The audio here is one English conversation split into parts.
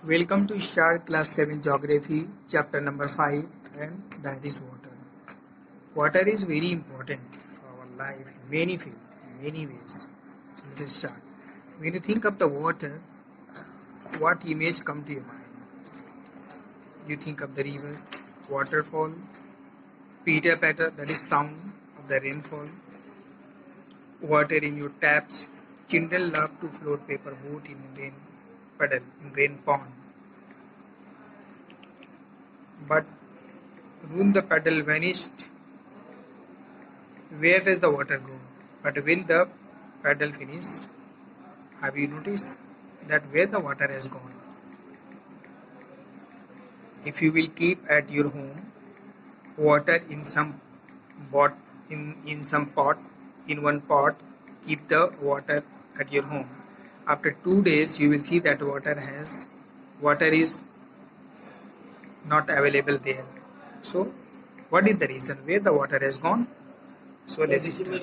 Welcome to Shard Class 7 Geography, chapter number 5, and that is water. Water is very important for our life in many fields, in many ways. So let us start. When you think of the water, what image come to your mind? You think of the river, waterfall, pitter patter, that is sound of the rainfall, water in your taps. Children love to float paper boat in rain puddle, in rain pond. But when the puddle vanished, where does the water go? But when the puddle finished, have you noticed that where the water has gone? If you will keep at your home water in some pot, in one pot, keep the water at your home. After 2 days, you will see that water is not available there. So, what is the reason where the water has gone? So let's start.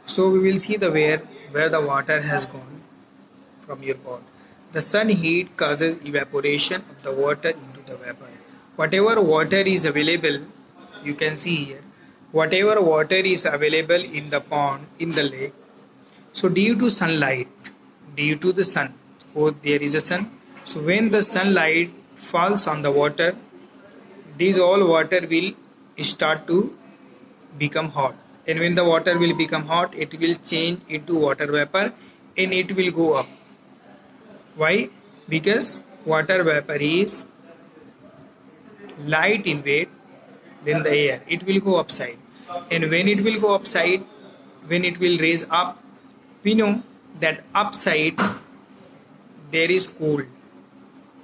So we will see the where the water has gone from your pot. The sun heat causes evaporation of the water into the vapor. Whatever water is available, you can see here, whatever water is available in the pond, in the lake. So due to sunlight, due to the sun, there is a sun. So when the sunlight falls on the water, these all water will start to become hot. And when the water will become hot, it will change into water vapor and it will go up. Why? Because water vapor is light in weight than the air. It will go upside. And when it will go upside, when it will raise up, we know that upside there is cool.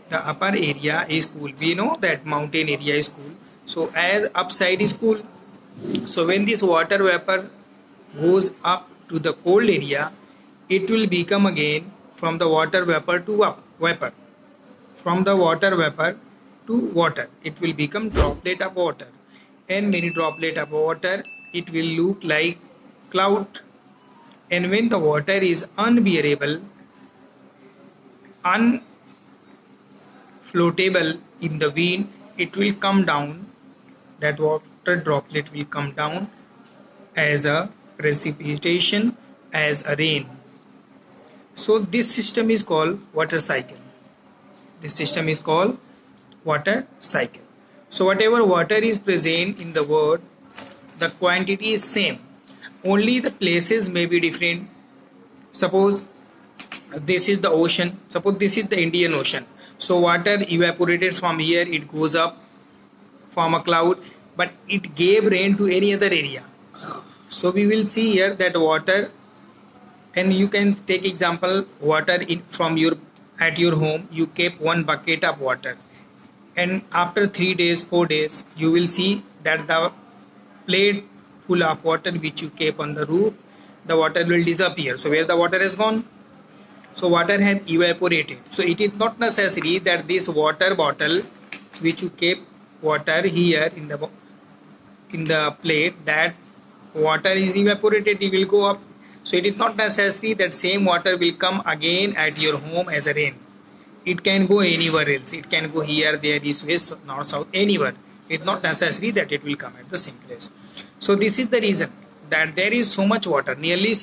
The upper area is cool. We know that mountain area is cool. So as upside is cool, so when this water vapor goes up to the cold area, it will become again from the water vapor to vapor. From the water vapor to water, it will become droplet of water. And many droplet of water, it will look like cloud. And when the water is unbearable, unfloatable in the wind, it will come down. That water droplet will come down as a precipitation, as a rain. So this system is called water cycle. This system is called water cycle. So whatever water is present in the world, the quantity is same. Only the places may be different. Suppose this is the ocean. Suppose this is the Indian Ocean. So water evaporated from here, it goes up from a cloud, but it gave rain to any other area. So we will see here that water, and you can take example water from at your home. You keep one bucket of water, and after 3 days, 4 days, you will see that the plate full of water which you kept on the roof, the water will disappear. So where the water has gone? So water has evaporated. So it is not necessary that this water bottle which you kept water here in the plate, that water is evaporated, it will go up. So it is not necessary that same water will come again at your home as a rain. It can go anywhere else. It can go here, there, east, west, north, south, anywhere. It is not necessary that it will come at the same place. So this is the reason that there is so much water, nearly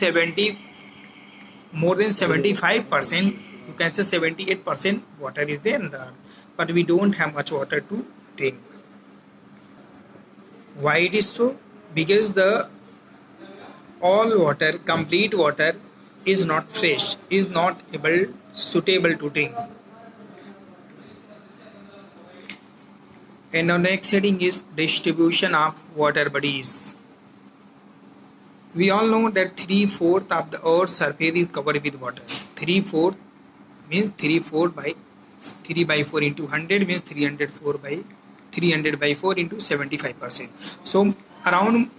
more than 75%, you can say 78% water is there in the earth, but we don't have much water to drink. Why it is so? Because all water, complete water, is not fresh, is not suitable to drink. And our next heading is distribution of water bodies. We all know that 3/4 of the earth's surface is covered with water. 3/4 means 3/4 by 3 by 4 into 100 means 300 by 4 into 75%. So around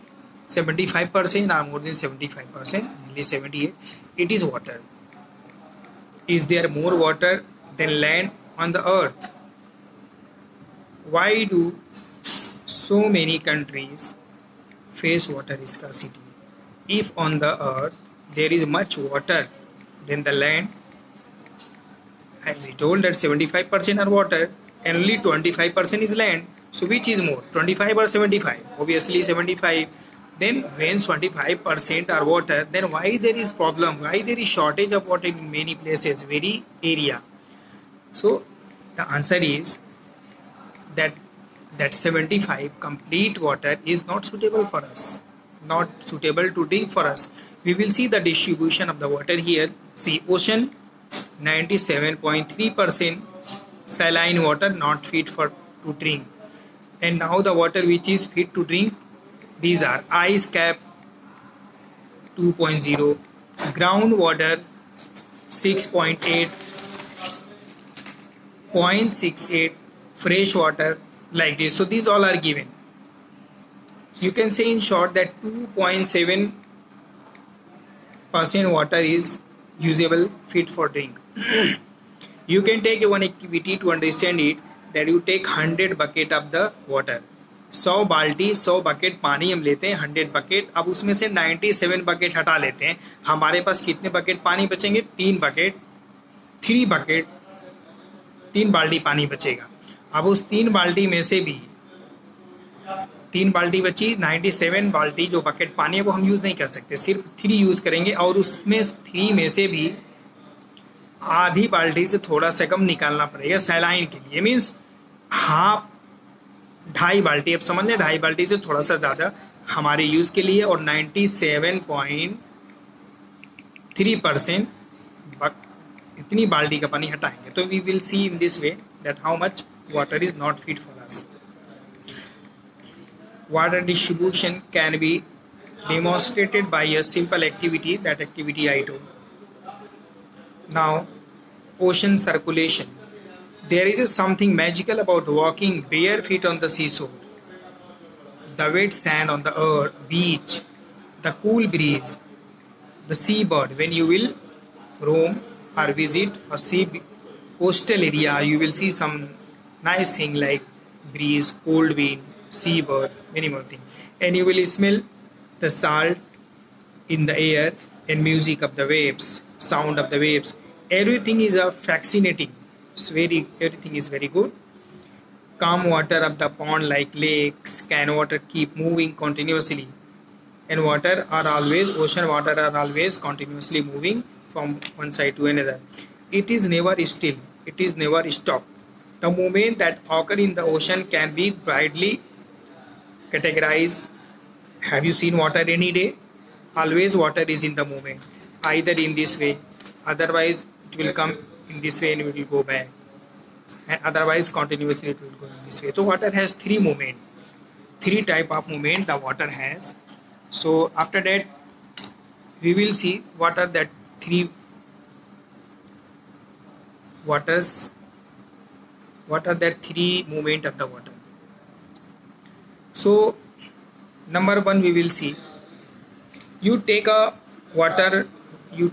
75% or more than 75%, nearly 78, it is water. Is there more water than land on the earth? Why do so many countries face water scarcity? If on the earth there is much water than the land, as he told that 75% are water and only 25% is land. So which is more, 25 or 75? Obviously 75. Then when 25% are water, then why there is problem? Why there is shortage of water in many places, very area? So the answer is that 75 complete water is not suitable for us, not suitable to drink for us. We will see the distribution of the water here. See, ocean 97.3% saline water, not fit for to drink. And now the water which is fit to drink, these are ice cap 2.0, groundwater 6.8, 0.68, fresh water, like this. So these all are given. You can say in short that 2.7% water is usable, fit for drink. You can take one activity to understand it, that you take 100 bucket of the water. 100 बाल्टी 100 bucket पानी हम लेते हैं, 100 bucket. अब उसमें से 97 bucket हटा लेते हैं. हमारे पास कितने बकेट पानी बचेंगे? 3 बकेट, 3 बकेट, 3 बाल्टी पानी बचेगा. अब उस 3 बाल्टी में से भी 3 बाल्टी बची, 97 बाल्टी जो बकेट पानी है वो हम यूज नहीं कर सकते, सिर्फ 3 यूज करेंगे. और उसमें 3 में से भी आधी बाल्टी से थोड़ा सा कम निकालना पड़ेगा सैलाइन के लिए. मीन्स हाफ, 2.5 बाल्टी, अब समझ लें 2.5 बाल्टी से थोड़ा सा ज्यादा हमारे यूज के लिए. और 97.3% इतनी बाल्टी का पानी हटाएंगे. तो we will see in this way that how much water is not fit for us. Water distribution can be demonstrated by a simple activity, that activity I told. Now, ocean circulation. There is something magical about walking bare feet on the seashore. The wet sand on the earth, beach, the cool breeze, the seabird. When you will roam or visit a sea coastal area, you will see some nice thing like breeze, cold wind, seabird, many more things. And you will smell the salt in the air and music of the waves, sound of the waves. Everything is fascinating. Everything is very good. Calm water of the pond like lakes, can water keep moving continuously. And ocean water are always continuously moving from one side to another. It is never still. It is never stopped. The movement that occur in the ocean can be widely categorized. Have you seen water any day? Always water is in the movement. Either in this way, otherwise it will come in this way and it will go back. And otherwise continuously it will go in this way. So water has 3 movement. 3 type of movement the water has. So after that we will see what are that 3 waters. What are the 3 movement of the water? So number 1 we will see. You take a water bottle. You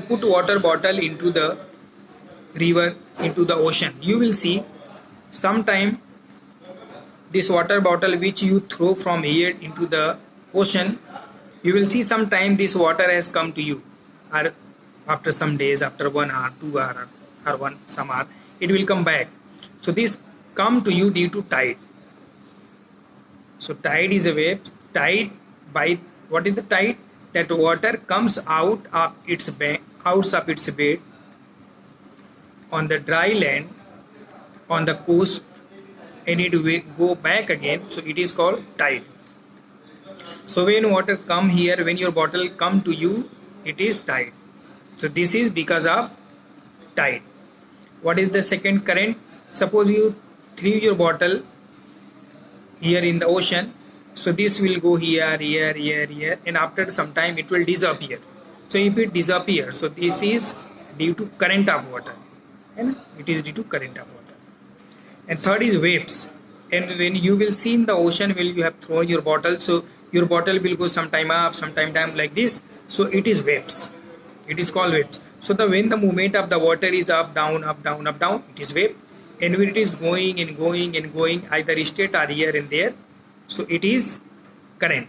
put water bottle into the river, into the ocean. You will see sometime this water bottle which you throw from here into the ocean, you will see sometime this water has come to you. Or after some days, after 1 hour, 2 hour, or some hour, it will come back. So this come to you due to tide. So tide is a wave. Tide, by what is the tide? That water comes out of its bed on the dry land, on the coast, and it will go back again. So it is called tide. So when water come here, when your bottle come to you, it is tide. So this is because of tide. What is the second current? Suppose you threw your bottle here in the ocean. So this will go here, and after some time it will disappear. So if it disappears, so this is due to current of water. And it is due to current of water. And third is waves. And when you will see in the ocean, when you have thrown your bottle, so your bottle will go sometime up, sometime down like this. So it is waves. It is called waves. So when the movement of the water is up, down, it is wave. And when it is going and going and going, either straight or here and there, so it is current.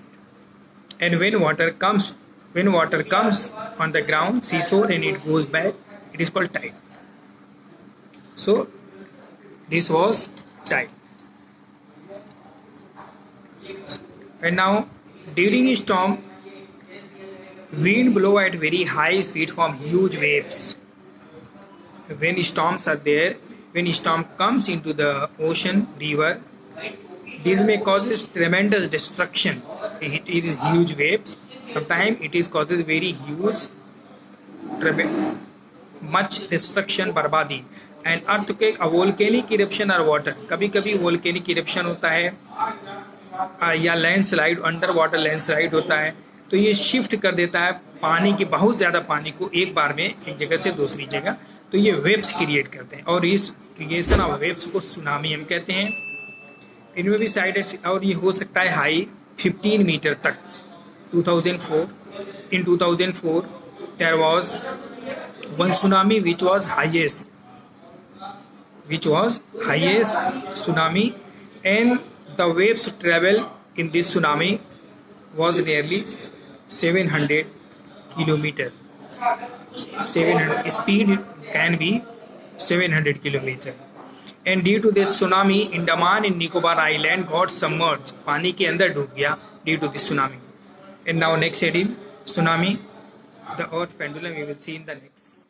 And when water comes When water comes on the ground, seashore, and it goes back, it is called tide. So this was tide. And now during a storm, wind blow at very high speed from huge waves. When storms are there, when a storm comes into the ocean, river, this may causes tremendous destruction. It is huge waves. Sometimes it is causes very huge, much destruction, बर्बादी. And earthquake, a volcanic eruption or water. कभी कभी volcanic eruption होता है या landslide, under water landslide होता है, तो ये शिफ्ट कर देता है पानी की, बहुत ज़्यादा पानी को एक बार में एक जगह से दूसरी जगह, तो ये वेव्स क्रिएट करते हैं और इस क्रिएशन ऑफ वेव्स को सुनामी हम कहते हैं. इनमें भी साइड, और ये हो सकता है हाई 15 मीटर तक. 2004, in 2004 there was one tsunami which was highest tsunami, and the waves travel in this tsunami was nearly 700 kilometer. 700 speed can be 700 kilometer. And due to this tsunami, Andaman and Nicobar Island got submerged. पानी के अंदर डूब गया due to this tsunami. And now next heading, tsunami, the earth pendulum, we will see in the next.